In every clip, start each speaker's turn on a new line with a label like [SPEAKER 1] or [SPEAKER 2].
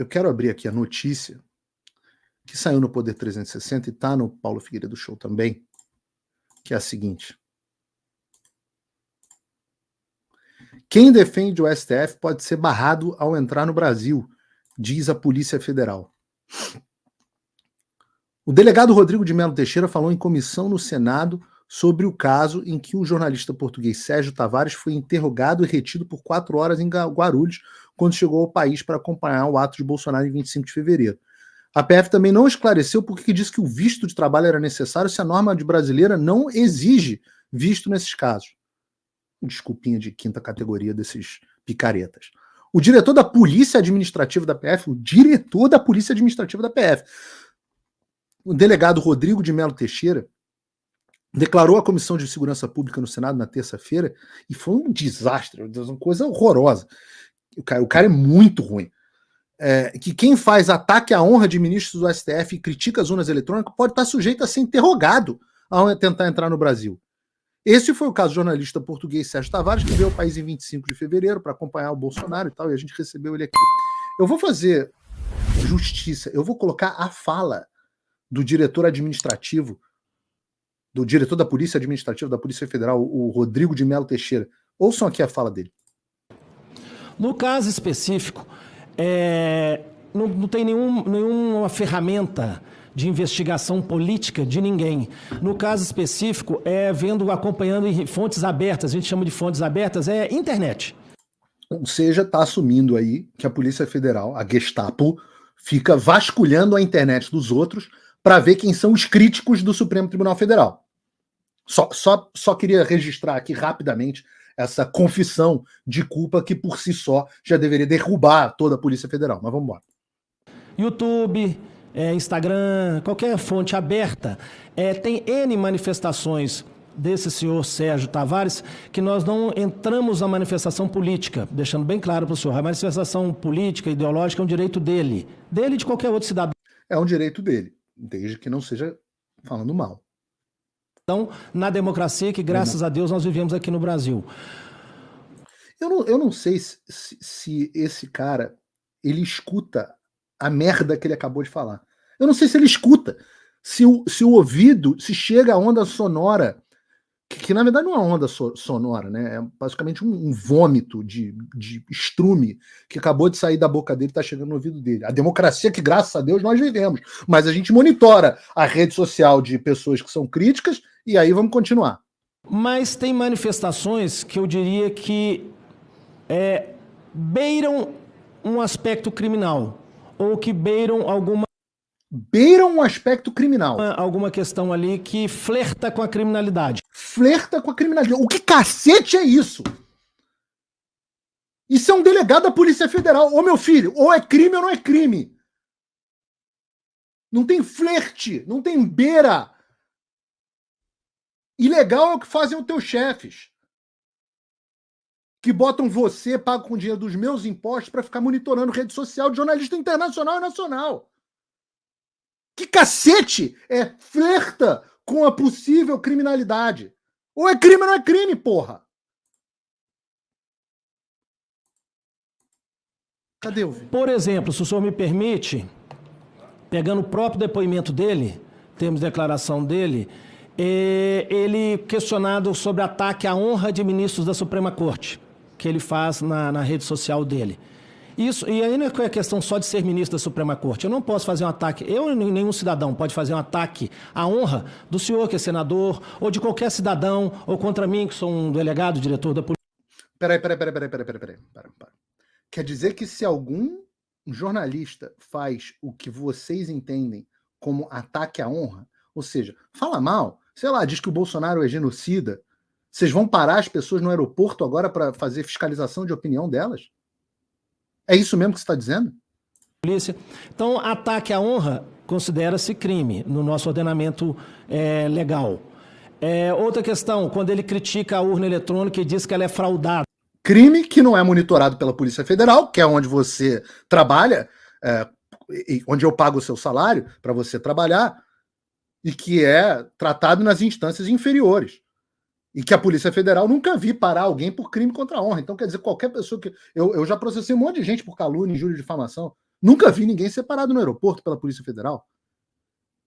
[SPEAKER 1] eu quero abrir aqui a notícia que saiu no Poder 360 e está no Paulo Figueiredo Show também, que é a seguinte. Quem defende o STF pode ser barrado ao entrar no Brasil, diz a Polícia Federal. O delegado Rodrigo de Mello Teixeira falou em comissão no Senado sobre o caso em que o jornalista português Sérgio Tavares foi interrogado e retido por 4 horas em Guarulhos, quando chegou ao país para acompanhar o ato de Bolsonaro em 25 de fevereiro. A PF também não esclareceu por que disse que o visto de trabalho era necessário se a norma brasileira não exige visto nesses casos. Desculpinha de quinta categoria desses picaretas. O diretor da Polícia Administrativa da PF, o delegado Rodrigo de Mello Teixeira, declarou à Comissão de Segurança Pública no Senado na terça-feira, e foi um desastre, uma coisa horrorosa. O cara é muito ruim. Que quem faz ataque à honra de ministros do STF e critica as urnas eletrônicas pode estar sujeito a ser interrogado ao tentar entrar no Brasil. Esse foi o caso do jornalista português Sérgio Tavares, que veio ao país em 25 de fevereiro para acompanhar o Bolsonaro e tal, e a gente recebeu ele aqui. Eu vou fazer justiça, eu vou colocar a fala do diretor administrativo, do diretor da Polícia Administrativa da Polícia Federal, o Rodrigo de Mello Teixeira. Ouçam aqui a fala dele.
[SPEAKER 2] No caso específico, não tem nenhuma ferramenta de investigação política de ninguém. No caso específico, acompanhando em fontes abertas, a gente chama de fontes abertas, internet.
[SPEAKER 1] Ou seja, está assumindo aí que a Polícia Federal, a Gestapo, fica vasculhando a internet dos outros para ver quem são os críticos do Supremo Tribunal Federal. Só queria registrar aqui rapidamente essa confissão de culpa que por si só já deveria derrubar toda a Polícia Federal. Mas vamos embora.
[SPEAKER 2] YouTube, Instagram, qualquer fonte aberta, tem N manifestações desse senhor Sérgio Tavares que nós não entramos na manifestação política, deixando bem claro para o senhor, a manifestação política, ideológica é um direito dele e de qualquer outro cidadão.
[SPEAKER 1] É um direito dele, desde que não seja falando mal.
[SPEAKER 2] Então, na democracia que, graças a Deus, nós vivemos aqui no Brasil.
[SPEAKER 1] Eu não sei se esse cara, ele escuta a merda que ele acabou de falar. Eu não sei se ele escuta, se o ouvido, se chega a onda sonora, que na verdade não é uma onda sonora, né? É basicamente um vômito de estrume que acabou de sair da boca dele e está chegando no ouvido dele. A democracia que, graças a Deus, nós vivemos. Mas a gente monitora a rede social de pessoas que são críticas e aí vamos continuar.
[SPEAKER 2] Mas tem manifestações que eu diria que beiram um aspecto criminal ou que beiram
[SPEAKER 1] um aspecto criminal.
[SPEAKER 2] Alguma questão ali que flerta com a criminalidade.
[SPEAKER 1] Flerta com a criminalidade. O que cacete é isso? Isso é um delegado da Polícia Federal. Ô, meu filho, ou é crime ou não é crime. Não tem flerte, não tem beira. Ilegal é o que fazem os teus chefes. Que botam você, pagam com o dinheiro dos meus impostos para ficar monitorando rede social de jornalista internacional e nacional. Que cacete flerta com a possível criminalidade? Ou é crime ou não é crime, porra? Cadê o vídeo?
[SPEAKER 2] Por exemplo, se o senhor me permite, pegando o próprio depoimento dele, temos declaração dele, ele questionado sobre ataque à honra de ministros da Suprema Corte, que ele faz na rede social dele. Isso, e aí não é questão só de ser ministro da Suprema Corte. Eu não posso fazer um ataque, eu nem nenhum cidadão pode fazer um ataque à honra do senhor que é senador, ou de qualquer cidadão, ou contra mim, que sou um delegado, diretor da polícia.
[SPEAKER 1] Peraí. Quer dizer que se algum jornalista faz o que vocês entendem como ataque à honra, ou seja, fala mal, sei lá, diz que o Bolsonaro é genocida, vocês vão parar as pessoas no aeroporto agora para fazer fiscalização de opinião delas? É isso mesmo que você está dizendo?
[SPEAKER 2] Polícia. Então, ataque à honra considera-se crime no nosso ordenamento legal. Outra questão, quando ele critica a urna eletrônica e diz que ela é fraudada.
[SPEAKER 1] Crime que não é monitorado pela Polícia Federal, que é onde você trabalha, onde eu pago o seu salário para você trabalhar, e que é tratado nas instâncias inferiores. E que a Polícia Federal nunca vi parar alguém por crime contra a honra. Então, quer dizer, qualquer pessoa que... Eu já processei um monte de gente por calúnia, injúria e difamação. Nunca vi ninguém separado no aeroporto pela Polícia Federal.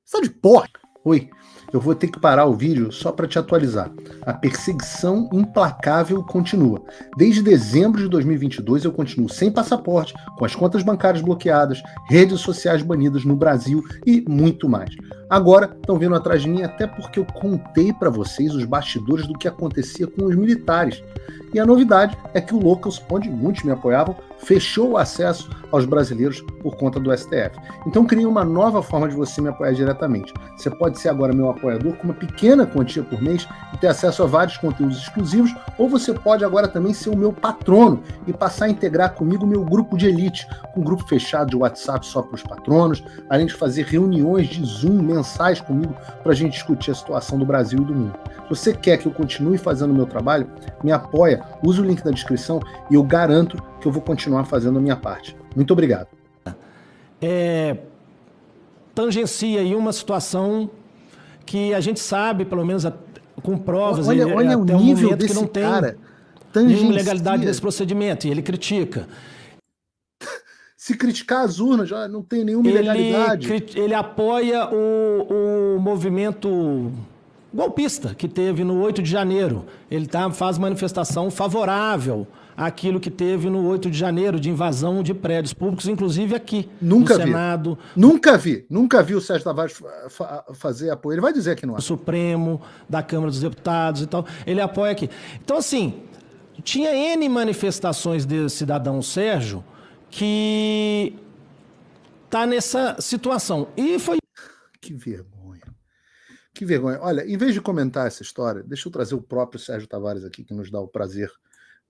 [SPEAKER 1] Você tá de porra? Oi, eu vou ter que parar o vídeo só para te atualizar. A perseguição implacável continua. Desde dezembro de 2022 eu continuo sem passaporte, com as contas bancárias bloqueadas, redes sociais banidas no Brasil e muito mais. Agora estão vindo atrás de mim até porque eu contei para vocês os bastidores do que acontecia com os militares. E a novidade é que o Locals, onde muitos me apoiavam, fechou o acesso aos brasileiros por conta do STF. Então criei uma nova forma de você me apoiar diretamente. Você pode ser agora meu apoiador com uma pequena quantia por mês e ter acesso a vários conteúdos exclusivos, ou você pode agora também ser o meu patrono e passar a integrar comigo o meu grupo de elite, um grupo fechado de WhatsApp só para os patronos, além de fazer reuniões de Zoom mensais comigo para a gente discutir a situação do Brasil e do mundo. Se você quer que eu continue fazendo o meu trabalho, me apoia, use o link na descrição e eu garanto que eu vou continuar fazendo a minha parte. Muito obrigado.
[SPEAKER 2] Tangencia aí uma situação que a gente sabe, pelo menos com provas,
[SPEAKER 1] olha
[SPEAKER 2] até
[SPEAKER 1] o
[SPEAKER 2] um
[SPEAKER 1] nível
[SPEAKER 2] momento
[SPEAKER 1] desse
[SPEAKER 2] que não tem
[SPEAKER 1] cara.
[SPEAKER 2] nenhuma legalidade nesse procedimento, e ele critica.
[SPEAKER 1] Se criticar as urnas, já não tem nenhuma ilegalidade.
[SPEAKER 2] Ele apoia o movimento golpista que teve no 8 de janeiro. Ele faz manifestação favorável àquilo que teve no 8 de janeiro, de invasão de prédios públicos, inclusive aqui no Senado.
[SPEAKER 1] Nunca vi o Sérgio Tavares fazer apoio. Ele vai dizer que não é.
[SPEAKER 2] O Supremo, da Câmara dos Deputados e tal. Ele apoia aqui. Então, assim, tinha N manifestações desse cidadão Sérgio que está nessa situação. E foi...
[SPEAKER 1] Que vergonha. Que vergonha. Olha, em vez de comentar essa história, deixa eu trazer o próprio Sérgio Tavares aqui, que nos dá o prazer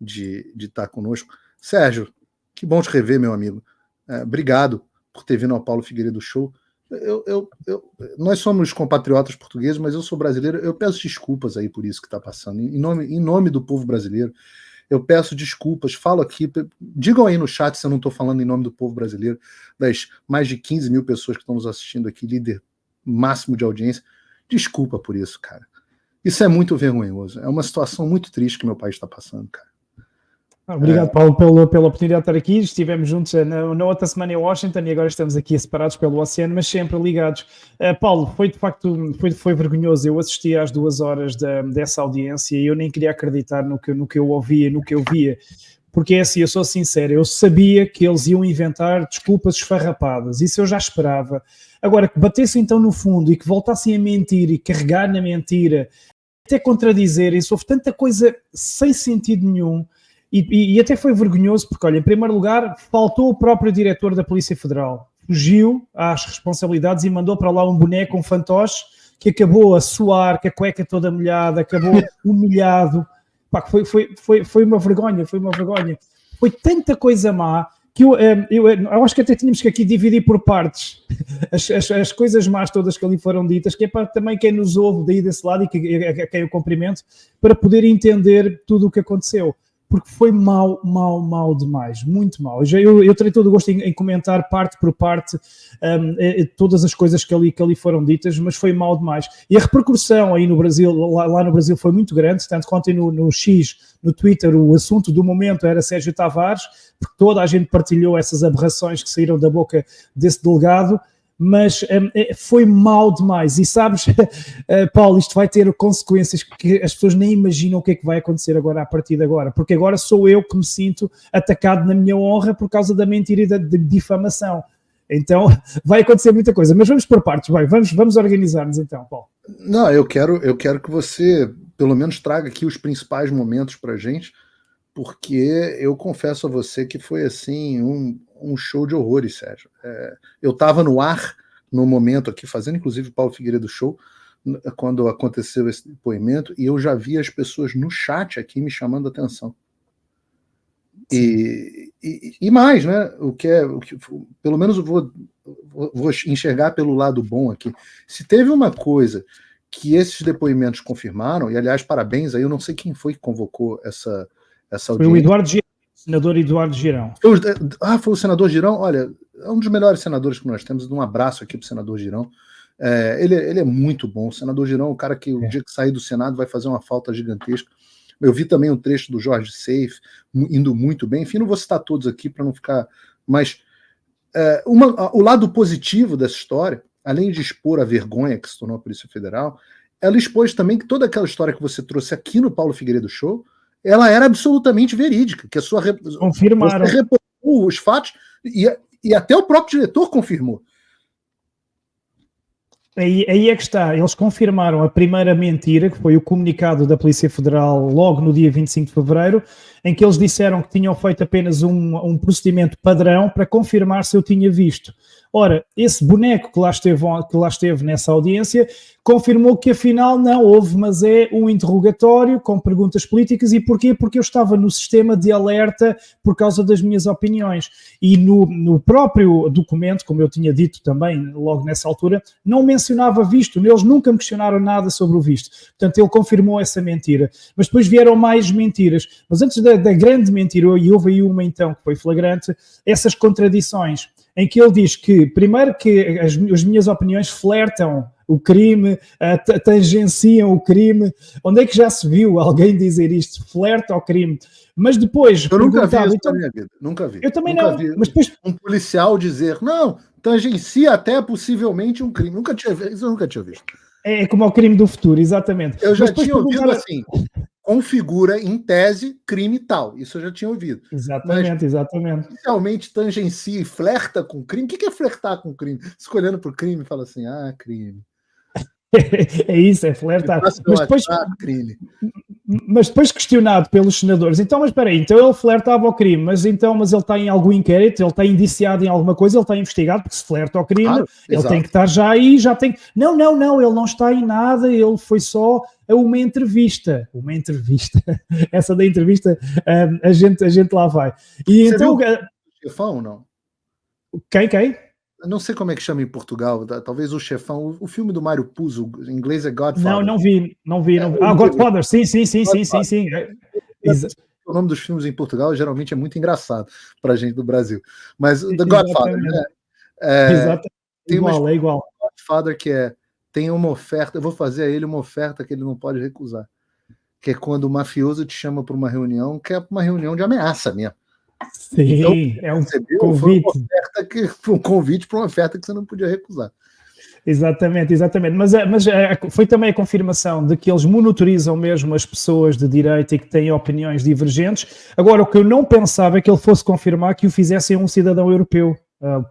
[SPEAKER 1] de estar conosco. Sérgio, que bom te rever, meu amigo. Obrigado por ter vindo ao Paulo Figueiredo Show. Nós somos compatriotas portugueses, mas eu sou brasileiro. Eu peço desculpas aí por isso que está passando. Em nome do povo brasileiro, eu peço desculpas. Falo aqui, digam aí no chat se eu não estou falando em nome do povo brasileiro, das mais de 15 mil pessoas que estão nos assistindo aqui, líder máximo de audiência. Desculpa por isso, cara. Isso é muito vergonhoso. É uma situação muito triste que meu país está passando, cara.
[SPEAKER 3] Obrigado, Paulo, pela oportunidade de estar aqui. Estivemos juntos na outra semana em Washington e agora estamos aqui separados pelo oceano, mas sempre ligados. Paulo, foi de facto foi vergonhoso. Eu assisti às 2 horas dessa audiência e eu nem queria acreditar no que eu ouvia, no que eu via. Porque é assim, eu sou sincero, eu sabia que eles iam inventar desculpas esfarrapadas, isso eu já esperava. Agora, que batessem então no fundo e que voltassem a mentir e carregar na mentira, até contradizer, isso houve tanta coisa sem sentido nenhum. E até foi vergonhoso, porque, olha, em primeiro lugar, faltou o próprio diretor da Polícia Federal. Fugiu às responsabilidades e mandou para lá um boneco, um fantoche, que acabou a suar, com a cueca toda molhada, acabou humilhado. Pá, foi uma vergonha, Foi tanta coisa má que eu acho que até tínhamos que aqui dividir por partes as coisas más todas que ali foram ditas, que é para também quem nos ouve daí desse lado e a quem eu cumprimento, para poder entender tudo o que aconteceu. Porque foi mal demais, muito mal. Eu terei todo o gosto em comentar parte por parte todas as coisas que ali foram ditas, mas foi mal demais. E a repercussão aí no Brasil, lá no Brasil foi muito grande, tanto que ontem no X, no Twitter, o assunto do momento era Sérgio Tavares, porque toda a gente partilhou essas aberrações que saíram da boca desse delegado, mas foi mal demais. E sabes, Paulo, isto vai ter consequências que as pessoas nem imaginam o que é que vai acontecer agora a partir de agora, porque agora sou eu que me sinto atacado na minha honra por causa da mentira e da difamação. Então vai acontecer muita coisa, mas vamos por partes. Bem, vamos organizar-nos então, Paulo.
[SPEAKER 1] Não, eu quero que você pelo menos traga aqui os principais momentos para a gente, porque eu confesso a você que foi assim um show de horrores, Sérgio. Eu estava no ar no momento aqui, fazendo inclusive o Paulo Figueiredo Show, quando aconteceu esse depoimento, e eu já vi as pessoas no chat aqui me chamando a atenção. E mais, né? O que pelo menos eu vou enxergar pelo lado bom aqui. Se teve uma coisa que esses depoimentos confirmaram, e aliás, parabéns, aí eu não sei quem foi que convocou essa audiência.
[SPEAKER 3] Foi o Eduardo Girão, senador Eduardo Girão.
[SPEAKER 1] Foi o senador Girão? Olha, é um dos melhores senadores que nós temos. Um abraço aqui para o senador Girão. Ele é muito bom. O senador Girão é um cara que o dia que sair do Senado vai fazer uma falta gigantesca. Eu vi também um trecho do Jorge Seif indo muito bem. Enfim, não vou citar todos aqui para não ficar... Mas o lado positivo dessa história, além de expor a vergonha que se tornou a Polícia Federal, ela expôs também que toda aquela história que você trouxe aqui no Paulo Figueiredo Show, ela era absolutamente verídica, que a sua
[SPEAKER 3] Confirmaram.
[SPEAKER 1] você reportou os fatos e até o próprio diretor confirmou.
[SPEAKER 3] Aí é que está, eles confirmaram a primeira mentira, que foi o comunicado da Polícia Federal logo no dia 25 de fevereiro, em que eles disseram que tinham feito apenas um procedimento padrão para confirmar se eu tinha visto. Ora, esse boneco que lá esteve nessa audiência confirmou que afinal não houve, mas é um interrogatório com perguntas políticas. E porquê? Porque eu estava no sistema de alerta por causa das minhas opiniões. E no próprio documento, como eu tinha dito também logo nessa altura, não mencionava visto. Eles nunca me questionaram nada sobre o visto. Portanto, ele confirmou essa mentira. Mas depois vieram mais mentiras. Mas antes da grande mentira, e houve aí uma então que foi flagrante, essas contradições, em que ele diz que, primeiro, que as minhas opiniões flertam o crime, tangenciam o crime. Onde é que já se viu alguém dizer isto? Flerta ao crime. Mas depois...
[SPEAKER 1] Eu nunca vi isso na minha vida. Nunca vi.
[SPEAKER 3] Eu também
[SPEAKER 1] nunca
[SPEAKER 3] não.
[SPEAKER 1] Vi
[SPEAKER 3] mas depois...
[SPEAKER 1] um policial dizer, não, tangencia até possivelmente um crime. Isso eu nunca tinha visto.
[SPEAKER 3] É como o crime do futuro, exatamente.
[SPEAKER 1] Eu já tinha ouvido assim... configura, em tese, crime tal. Isso eu já tinha ouvido.
[SPEAKER 3] Exatamente.
[SPEAKER 1] Inicialmente tangencia e flerta com crime. O que é flertar com crime? Escolhendo por crime e fala assim, crime.
[SPEAKER 3] É isso, é flertar. Mas depois questionado pelos senadores, então, mas espera aí, então ele flertava ao crime, mas ele está em algum inquérito, ele está indiciado em alguma coisa, ele está investigado, porque se flerta ao crime, claro, ele tem que estar já aí, já tem... Não, ele não está em nada, ele foi só a uma entrevista. Uma entrevista. Essa da entrevista, a gente lá vai. E
[SPEAKER 1] você
[SPEAKER 3] então...
[SPEAKER 1] viu o chefão ou não?
[SPEAKER 3] Quem?
[SPEAKER 1] Eu não sei como é que chama em Portugal, talvez o chefão, o filme do Mário Puzo, em inglês é Godfather.
[SPEAKER 3] Não vi. Godfather, sim.
[SPEAKER 1] O nome dos filmes em Portugal geralmente é muito engraçado pra gente do Brasil. Mas The Godfather, né?
[SPEAKER 3] É igual.
[SPEAKER 1] Godfather tem uma oferta, eu vou fazer a ele uma oferta que ele não pode recusar. Que é quando o mafioso te chama para uma reunião, que é uma reunião de ameaça mesmo.
[SPEAKER 3] Sim,
[SPEAKER 1] então,
[SPEAKER 3] é um convite.
[SPEAKER 1] Um convite para uma oferta que você não podia recusar.
[SPEAKER 3] Exatamente. Mas foi também a confirmação de que eles monitorizam mesmo as pessoas de direita e que têm opiniões divergentes. Agora, o que eu não pensava é que ele fosse confirmar que o fizessem um cidadão europeu,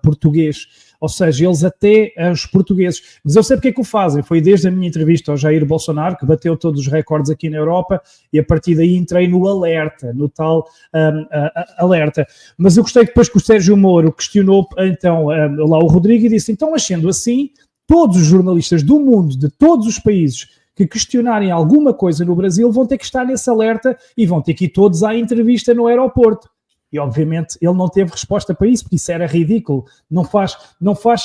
[SPEAKER 3] português. Ou seja, eles até os portugueses. Mas eu sei porque é que o fazem. Foi desde a minha entrevista ao Jair Bolsonaro, que bateu todos os recordes aqui na Europa, e a partir daí entrei no alerta, no tal alerta. Mas eu gostei depois que o Sérgio Moro questionou então lá o Rodrigo e disse, então, sendo assim, todos os jornalistas do mundo, de todos os países que questionarem alguma coisa no Brasil vão ter que estar nesse alerta e vão ter que ir todos à entrevista no aeroporto. E, obviamente, ele não teve resposta para isso, porque isso era ridículo. Não faz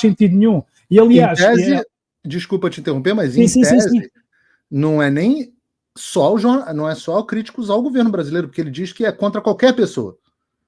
[SPEAKER 3] sentido nenhum. E, aliás...
[SPEAKER 1] Em tese, desculpa te interromper, mas em tese, não é nem só não é só críticos ao governo brasileiro, porque ele diz que é contra qualquer pessoa.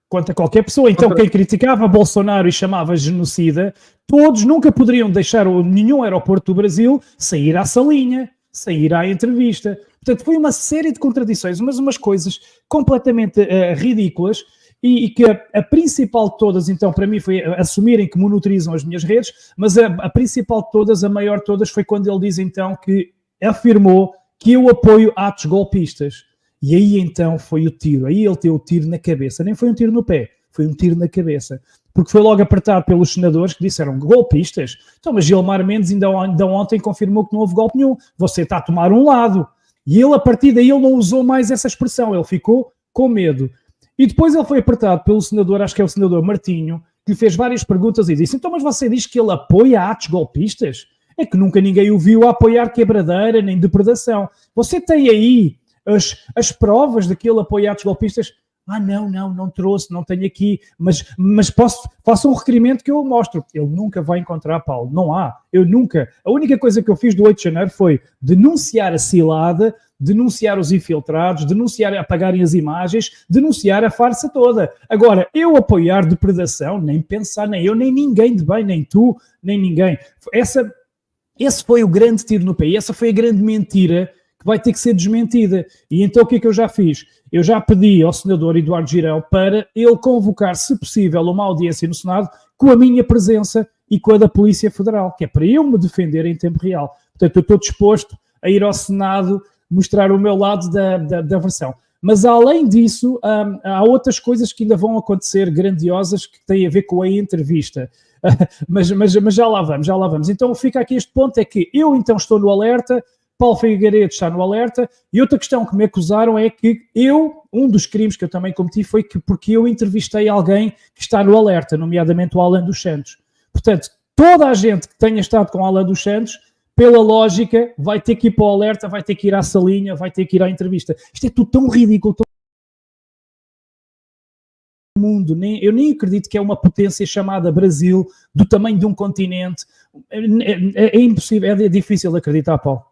[SPEAKER 3] Contra qualquer pessoa. Então, quem criticava Bolsonaro e chamava genocida, todos nunca poderiam deixar nenhum aeroporto do Brasil sair à salinha, sair à entrevista. Portanto, foi uma série de contradições, mas umas coisas completamente ridículas. E que a principal de todas, então, para mim, foi assumirem que monitorizam as minhas redes, mas a principal de todas, a maior de todas, foi quando ele diz, então, que afirmou que eu apoio atos golpistas. E aí, então, foi o tiro. Aí ele teve o tiro na cabeça. Nem foi um tiro no pé, foi um tiro na cabeça. Porque foi logo apertado pelos senadores que disseram, golpistas? Então, mas Gilmar Mendes ainda ontem confirmou que não houve golpe nenhum. Você está a tomar um lado. E ele, a partir daí, ele não usou mais essa expressão. Ele ficou com medo. E depois ele foi apertado pelo senador, acho que é o senador Martinho, que lhe fez várias perguntas e disse, então, mas você diz que ele apoia atos golpistas? É que nunca ninguém o viu a apoiar quebradeira nem depredação. Você tem aí as provas de que ele apoia atos golpistas? Não trouxe, não tenho aqui, mas faça um requerimento que eu mostro. Ele nunca vai encontrar, Paulo, não há. A única coisa que eu fiz do 8 de janeiro foi denunciar a cilada, denunciar os infiltrados, denunciar apagarem as imagens, denunciar a farsa toda. Agora, eu apoiar depredação, nem pensar, nem eu, nem ninguém de bem, nem tu, nem ninguém. Esse foi o grande tiro no pé, essa foi a grande mentira que vai ter que ser desmentida. E então o que é que eu já fiz? Eu já pedi ao senador Eduardo Girão para ele convocar, se possível, uma audiência no Senado com a minha presença e com a da Polícia Federal, que é para eu me defender em tempo real. Portanto, eu estou disposto a ir ao Senado mostrar o meu lado da versão. Mas, além disso, há outras coisas que ainda vão acontecer grandiosas que têm a ver com a entrevista. mas já lá vamos. Então, fica aqui este ponto, é que eu, então, estou no alerta, Paulo Figueiredo está no alerta, e outra questão que me acusaram é que um dos crimes que eu também cometi foi que porque eu entrevistei alguém que está no alerta, nomeadamente o Alan dos Santos. Portanto, toda a gente que tenha estado com o Alan dos Santos, pela lógica, vai ter que ir para o alerta, vai ter que ir à salinha, vai ter que ir à entrevista. Isto é tudo tão ridículo, mundo, eu nem acredito que é uma potência chamada Brasil, do tamanho de um continente. É impossível, é difícil de acreditar, Paulo.